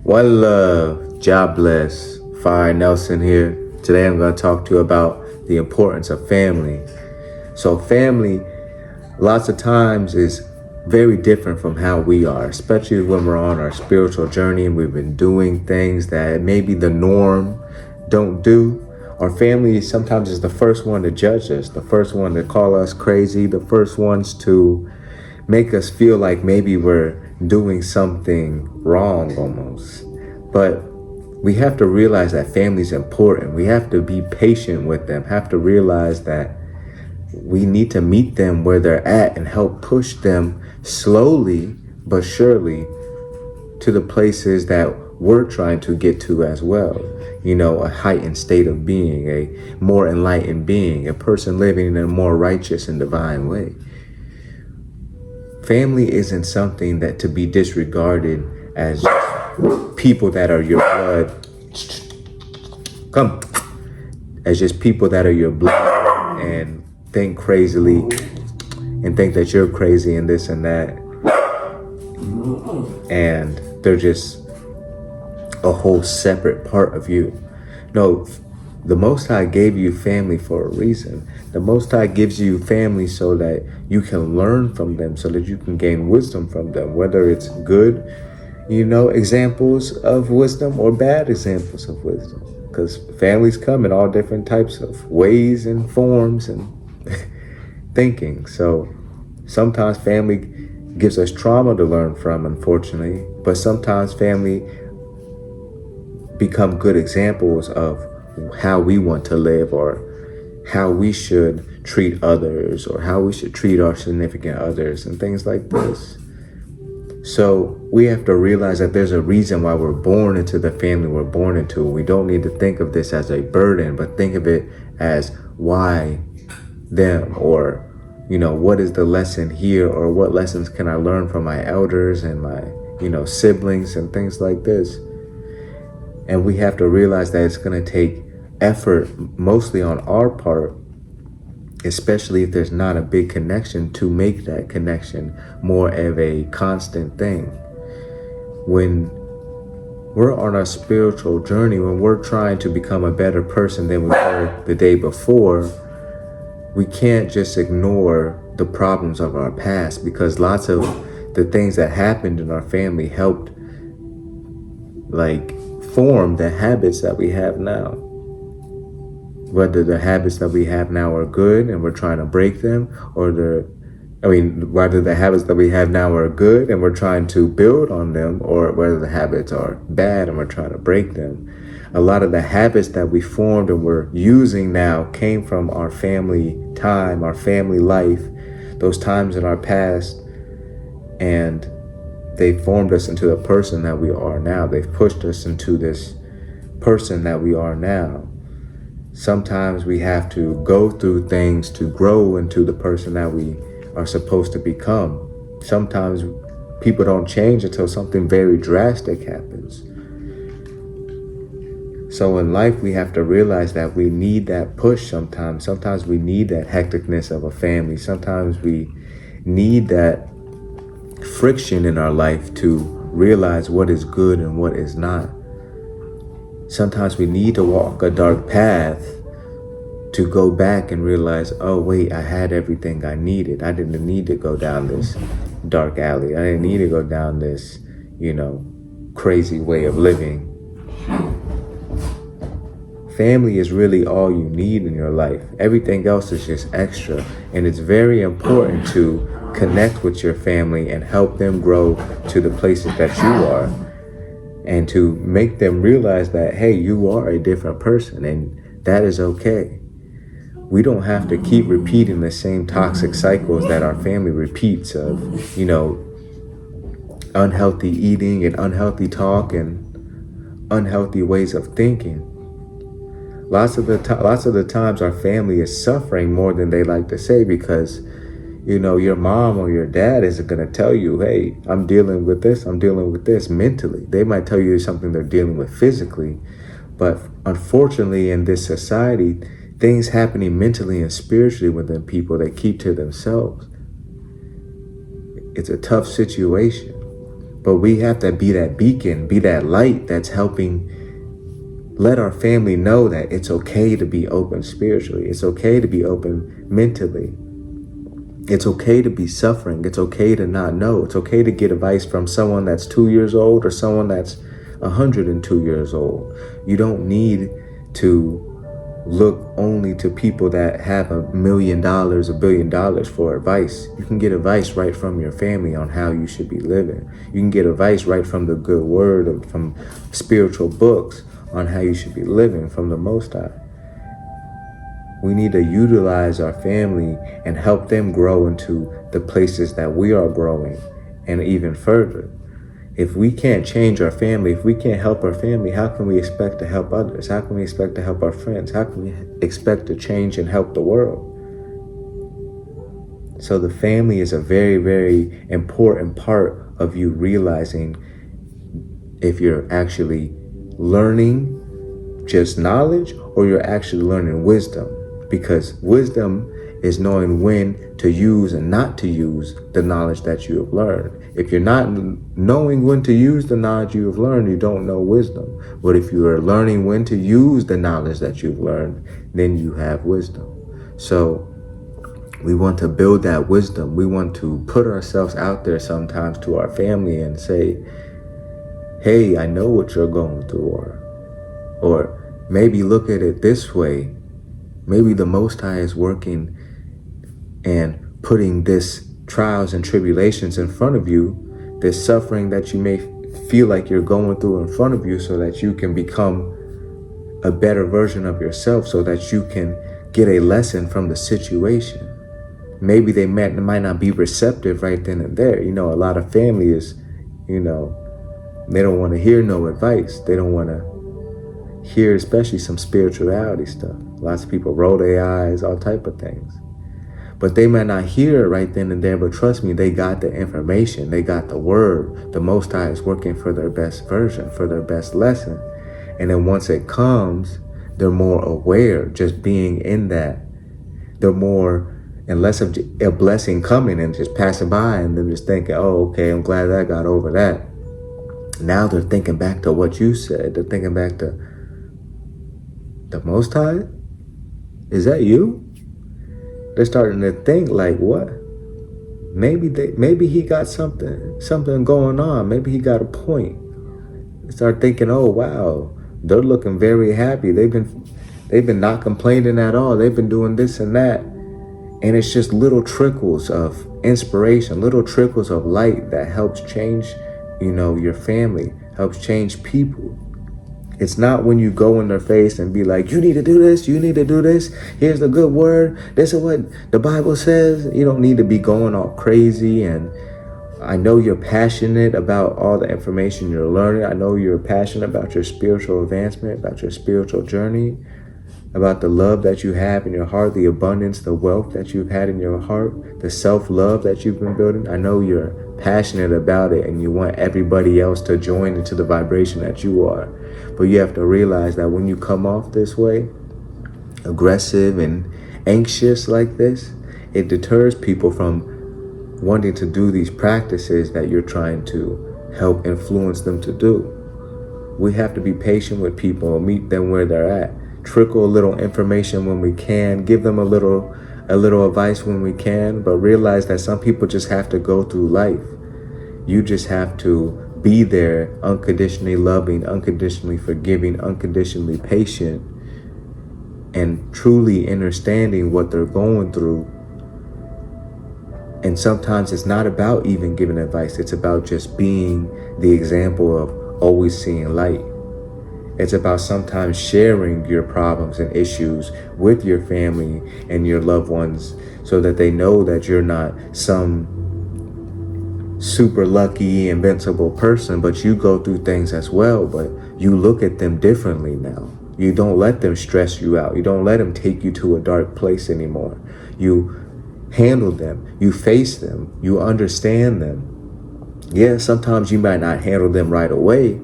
One love, job bless. Fire Nelson here. Today I'm going to talk to you about the importance of family. So family, lots of times is very different from how we are, especially when we're on our spiritual journey and we've been doing things that maybe the norm don't do. Our family sometimes is the first one to judge us, the first one to call us crazy, the first ones to make us feel like maybe we're doing something wrong almost. But we have to realize that family is important. We have to be patient with them, have to realize that we need to meet them where they're at and help push them slowly but surely to the places that we're trying to get to as well. You know, a heightened state of being, a more enlightened being, a person living in a more righteous and divine way. Family isn't something that to be disregarded as people that are your blood. Come. As just people that are your blood and think crazily and think that you're crazy and this and that. And they're just a whole separate part of you. No, the Most High gave you family for a reason. The Most High gives you family so that you can learn from them, so that you can gain wisdom from them, whether it's good, examples of wisdom or bad examples of wisdom. Because families come in all different types of ways and forms and thinking. So sometimes family gives us trauma to learn from, unfortunately, but sometimes family become good examples of how we want to live or how we should treat others or how we should treat our significant others and things like this. So we have to realize that there's a reason why we're born into the family we're born into. We don't need to think of this as a burden, but think of it as why them, or, what is the lesson here, or what lessons can I learn from my elders and my, siblings and things like this. And we have to realize that it's going to take effort, mostly on our part, especially if there's not a big connection, to make that connection more of a constant thing. When we're on our spiritual journey, when we're trying to become a better person than we were the day before, we can't just ignore the problems of our past, because lots of the things that happened in our family helped form the habits that we have now. Whether the habits that we have now are good and we're trying to break them, or whether the habits that we have now are good and we're trying to build on them, or whether the habits are bad and we're trying to break them. A lot of the habits that we formed and we're using now came from our family time, our family life, those times in our past, and they formed us into the person that we are now. They've pushed us into this person that we are now. Sometimes we have to go through things to grow into the person that we are supposed to become. Sometimes people don't change until something very drastic happens. So in life, we have to realize that we need that push sometimes. Sometimes we need that hecticness of a family. Sometimes we need that friction in our life to realize what is good and what is not. Sometimes we need to walk a dark path to go back and realize, oh wait, I had everything I needed. I didn't need to go down this dark alley. I didn't need to go down this, crazy way of living. Family is really all you need in your life. Everything else is just extra. And it's very important to connect with your family and help them grow to the places that you are. And to make them realize that, hey, you are a different person and that is okay. We don't have to keep repeating the same toxic cycles that our family repeats of, unhealthy eating and unhealthy talk and unhealthy ways of thinking. Lots of the times our family is suffering more than they like to say, because your mom or your dad isn't going to tell you, hey, I'm dealing with this mentally. They might tell you something they're dealing with physically. But unfortunately, in this society, things happening mentally and spiritually within people they keep to themselves. It's a tough situation. But we have to be that beacon, be that light that's helping let our family know that it's okay to be open spiritually. It's okay to be open mentally. It's okay to be suffering. It's okay to not know. It's okay to get advice from someone that's 2 years old or someone that's 102 years old. You don't need to look only to people that have $1 million, $1 billion for advice. You can get advice right from your family on how you should be living. You can get advice right from the good word or from spiritual books on how you should be living from the Most High. We need to utilize our family and help them grow into the places that we are growing and even further. If we can't change our family, if we can't help our family, how can we expect to help others? How can we expect to help our friends? How can we expect to change and help the world? So the family is a very, very important part of you realizing if you're actually learning just knowledge or you're actually learning wisdom. Because wisdom is knowing when to use and not to use the knowledge that you have learned. If you're not knowing when to use the knowledge you have learned, you don't know wisdom. But if you are learning when to use the knowledge that you've learned, then you have wisdom. So we want to build that wisdom. We want to put ourselves out there sometimes to our family and say, hey, I know what you're going through. Or maybe look at it this way. Maybe the Most High is working and putting this trials and tribulations in front of you, this suffering that you may feel like you're going through in front of you so that you can become a better version of yourself, so that you can get a lesson from the situation. Maybe they might not be receptive right then and there. A lot of families, they don't want to hear no advice. They don't want to hear especially some spirituality stuff. Lots of people roll their eyes, all type of things. But they might not hear it right then and there, but trust me, they got the information. They got the word. The Most High is working for their best version, for their best lesson. And then once it comes, they're more aware just being in that. They're more and less of a blessing coming and just passing by and then just thinking, oh, okay, I'm glad that I got over that. Now they're thinking back to what you said. They're thinking back to the Most High? Is that you? They're starting to think like, what? Maybe he got something going on. Maybe he got a point. They start thinking, oh wow, they're looking very happy. They've been not complaining at all. They've been doing this and that. And it's just little trickles of inspiration, little trickles of light that helps change, your family, helps change people. It's not when you go in their face and be like, you need to do this, you need to do this. Here's the good word. This is what the Bible says. You don't need to be going all crazy. And I know you're passionate about all the information you're learning. I know you're passionate about your spiritual advancement, about your spiritual journey, about the love that you have in your heart, the abundance, the wealth that you've had in your heart, the self-love that you've been building. I know you're passionate about it and you want everybody else to join into the vibration that you are. But you have to realize that when you come off this way, aggressive and anxious like this, it deters people from wanting to do these practices that you're trying to help influence them to do. We have to be patient with people and meet them where they're at. Trickle a little information when we can, give them a little advice when we can, but realize that some people just have to go through life. You just have to be there, unconditionally loving, unconditionally forgiving, unconditionally patient, and truly understanding what they're going through. And sometimes it's not about even giving advice. It's about just being the example of always seeing light. It's about sometimes sharing your problems and issues with your family and your loved ones so that they know that you're not some super lucky, invincible person, but you go through things as well, but you look at them differently now. You don't let them stress you out. You don't let them take you to a dark place anymore. You handle them. You face them. You understand them. Yeah, sometimes you might not handle them right away,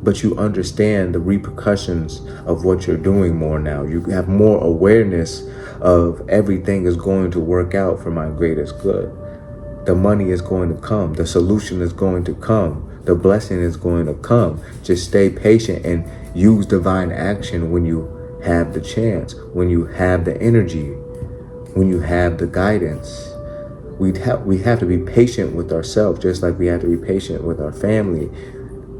but you understand the repercussions of what you're doing more now. You have more awareness of everything is going to work out for my greatest good. the money is going to come. The solution is going to come. The blessing is going to come. Just stay patient and use divine action when you have the chance, when you have the energy, when you have the guidance. We have to be patient with ourselves, just like we have to be patient with our family.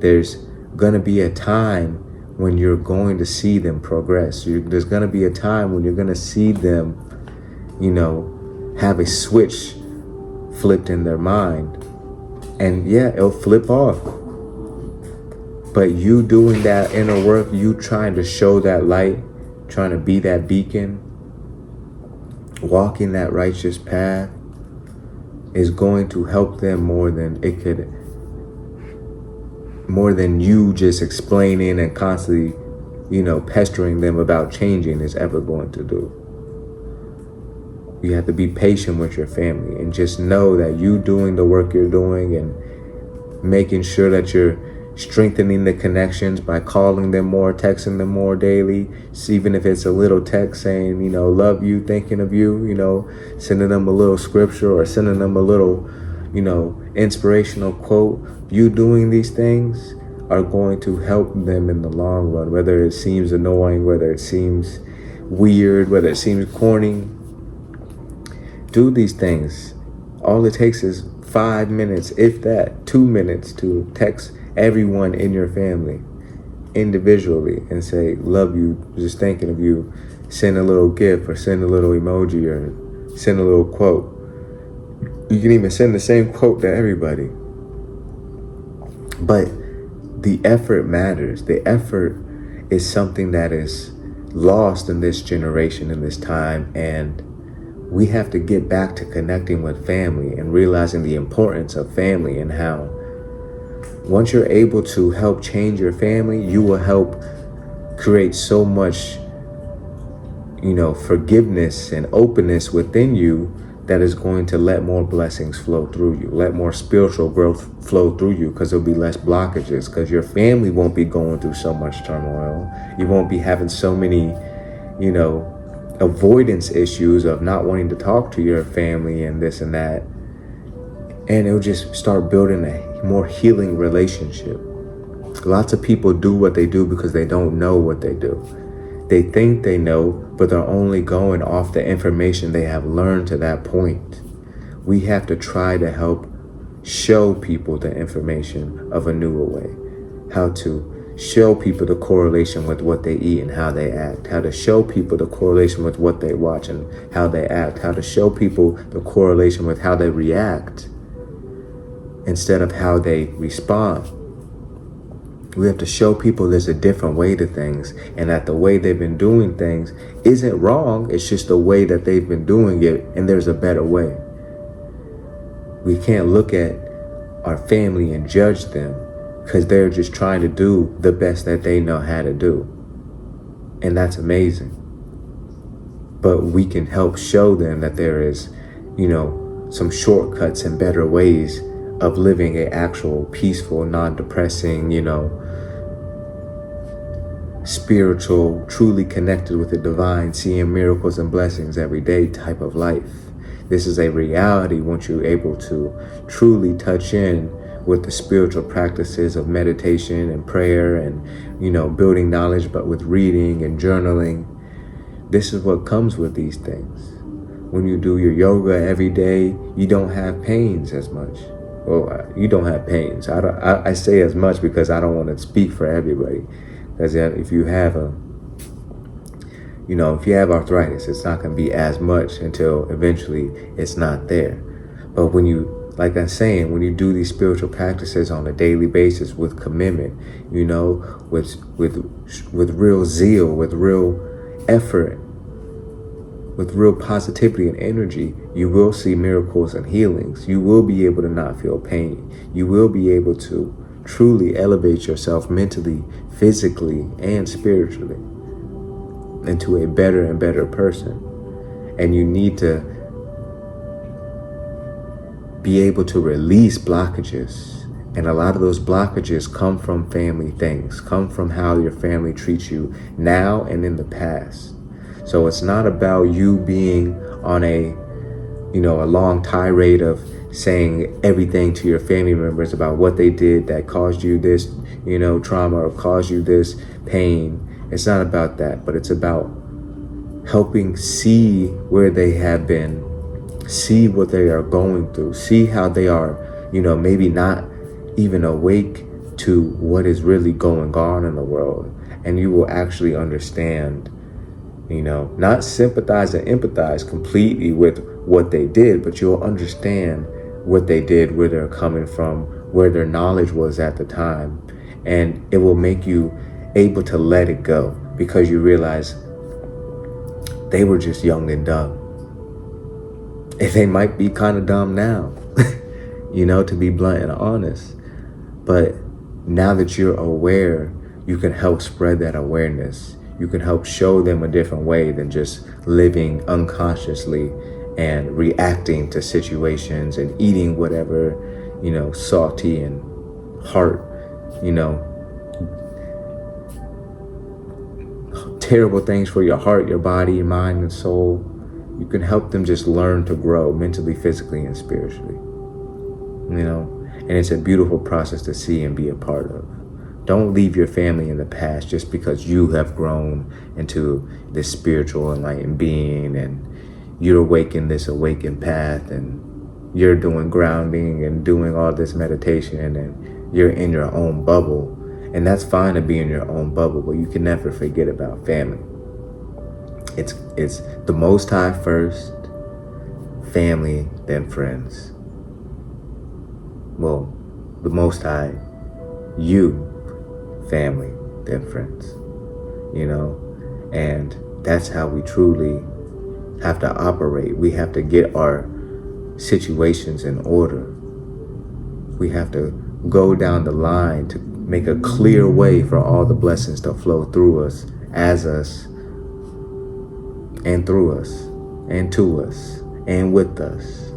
There's gonna be a time when you're going to see them progress. There's gonna be a time when you're gonna see them, have a switch flipped in their mind. And yeah, it'll flip off. But you doing that inner work, you trying to show that light, trying to be that beacon, walking that righteous path, is going to help them more than you just explaining and constantly, pestering them about changing is ever going to do. You have to be patient with your family and just know that you doing the work you're doing and making sure that you're strengthening the connections by calling them more, texting them more daily, even if it's a little text saying, love you, thinking of you, sending them a little scripture or sending them a little, inspirational quote. You doing these things are going to help them in the long run, whether it seems annoying, whether it seems weird, whether it seems corny. Do these things. All it takes is 5 minutes, if that, 2 minutes to text everyone in your family individually and say, love you, just thinking of you. Send a little gift or send a little emoji or send a little quote. You can even send the same quote to everybody. But the effort matters. The effort is something that is lost in this generation, in this time, and we have to get back to connecting with family and realizing the importance of family and how once you're able to help change your family, you will help create so much, forgiveness and openness within you that is going to let more blessings flow through you, let more spiritual growth flow through you, because there'll be less blockages, because your family won't be going through so much turmoil. You won't be having so many, avoidance issues of not wanting to talk to your family and this and that. And it'll just start building a more healing relationship. Lots of people do what they do because they don't know what they do. They think they know, but they're only going off the information they have learned to that point. We have to try to help show people the information of a newer way. How to show people the correlation with what they eat and how they act. How to show people the correlation with what they watch and how they act. How to show people the correlation with how they react instead of how they respond. We have to show people there's a different way to things and that the way they've been doing things isn't wrong. It's just the way that they've been doing it, and there's a better way. We can't look at our family and judge them because they're just trying to do the best that they know how to do. And that's amazing. But we can help show them that there is, some shortcuts and better ways of living an actual peaceful, non-depressing, spiritual, truly connected with the divine, seeing miracles and blessings every day type of life. This is a reality once you're able to truly touch in with the spiritual practices of meditation and prayer and, building knowledge, but with reading and journaling. This is what comes with these things. When you do your yoga every day, you don't have pains as much. Well, you don't have pains. I say as much because I don't want to speak for everybody. Because if you have arthritis, it's not going to be as much until eventually it's not there. But when you, like I'm saying, when you do these spiritual practices on a daily basis with commitment, with real zeal, with real effort, with real positivity and energy, you will see miracles and healings. You will be able to not feel pain. You will be able to truly elevate yourself mentally, physically, and spiritually into a better and better person. And you need to be able to release blockages. And a lot of those blockages come from family things, come from how your family treats you now and in the past. So it's not about you being on a long tirade of saying everything to your family members about what they did that caused you this, trauma, or caused you this pain. It's not about that, but it's about helping see where they have been, see what they are going through, see how they are, maybe not even awake to what is really going on in the world. And you will actually understand, not sympathize and empathize completely with what they did, but you'll understand what they did, where they're coming from, where their knowledge was at the time. And it will make you able to let it go, because you realize they were just young and dumb. And they might be kind of dumb now, to be blunt and honest. But now that you're aware, you can help spread that awareness. You can help show them a different way than just living unconsciously and reacting to situations and eating whatever, salty and heart, terrible things for your heart, your body, your mind, and soul. You can help them just learn to grow mentally, physically, and spiritually. And it's a beautiful process to see and be a part of. Don't leave your family in the past just because you have grown into this spiritual enlightened being and you're awakened this awakened path and you're doing grounding and doing all this meditation and you're in your own bubble. And that's fine to be in your own bubble, but you can never forget about family. It's the Most High first, family, then friends. Well, the Most High, you, family, then friends, and that's how we truly have to operate. We have to get our situations in order. We have to go down the line to make a clear way for all the blessings to flow through us, as us, and through us, and to us, and with us.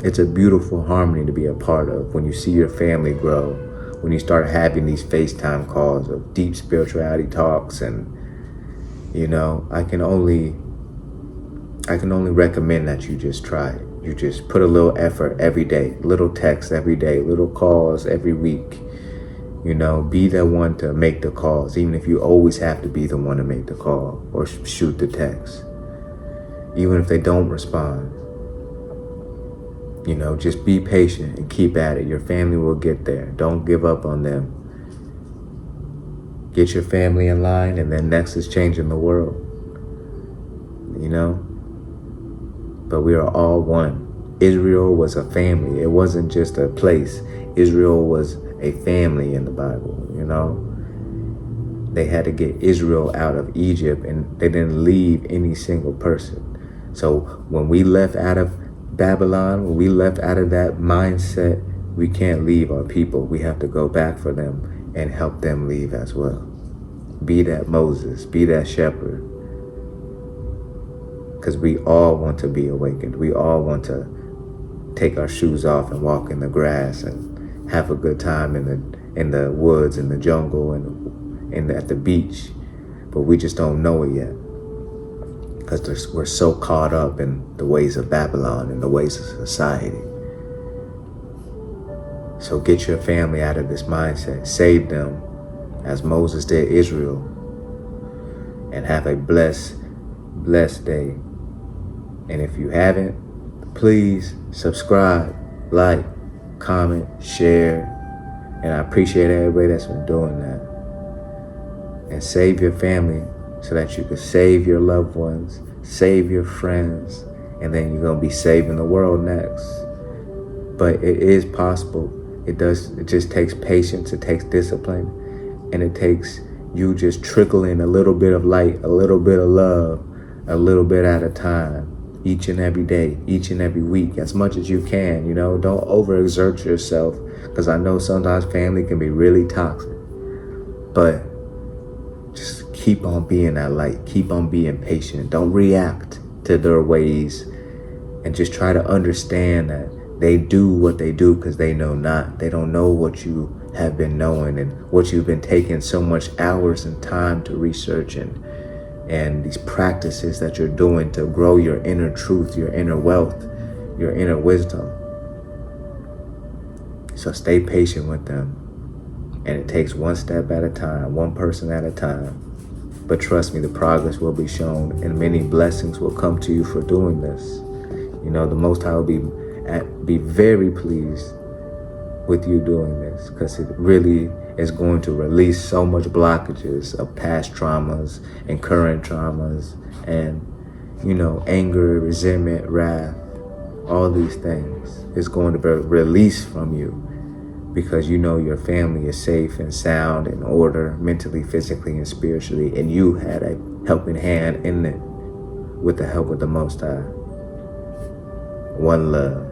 It's a beautiful harmony to be a part of when you see your family grow, when you start having these FaceTime calls of deep spirituality talks. And, I can only recommend that you just try it. You just put a little effort every day, little texts every day, little calls every week. Be the one to make the calls, even if you always have to be the one to make the call or shoot the text. Even if they don't respond, just be patient and keep at it. Your family will get there. Don't give up on them. Get your family in line, and then next is changing the world. But we are all one. Israel was a family. It wasn't just a place. Israel was a family in the Bible, They had to get Israel out of Egypt, and they didn't leave any single person. So when we left out of Babylon, when we left out of that mindset, we can't leave our people. We have to go back for them and help them leave as well. Be that Moses, be that shepherd. Because we all want to be awakened. We all want to take our shoes off and walk in the grass and have a good time in the woods, in the jungle, and at the beach. But we just don't know it yet. Because we're so caught up in the ways of Babylon and the ways of society. So get your family out of this mindset. Save them as Moses did Israel. And have a blessed day. And if you haven't, please subscribe, like, comment, share. And I appreciate everybody that's been doing that. And save your family so that you can save your loved ones, save your friends, and then you're going to be saving the world next. But it is possible. It just takes patience, it takes discipline, and it takes you just trickling a little bit of light, a little bit of love, a little bit at a time, each and every day, each and every week, as much as you can. Don't overexert yourself, because I know sometimes family can be really toxic. But just keep on being that light. Keep on being patient. Don't react to their ways, and just try to understand that they do what they do because they know not. They don't know what you have been knowing and what you've been taking so much hours and time to research and these practices that you're doing to grow your inner truth, your inner wealth, your inner wisdom. So stay patient with them. And it takes one step at a time, one person at a time. But trust me, the progress will be shown and many blessings will come to you for doing this. You know, the Most High will be very pleased with you doing this, because it really is going to release so much blockages of past traumas and current traumas and, you know, anger, resentment, wrath, all these things is going to be released from you, because you know your family is safe and sound and order mentally, physically, and spiritually, and you had a helping hand in it with the help of the Most High. One love.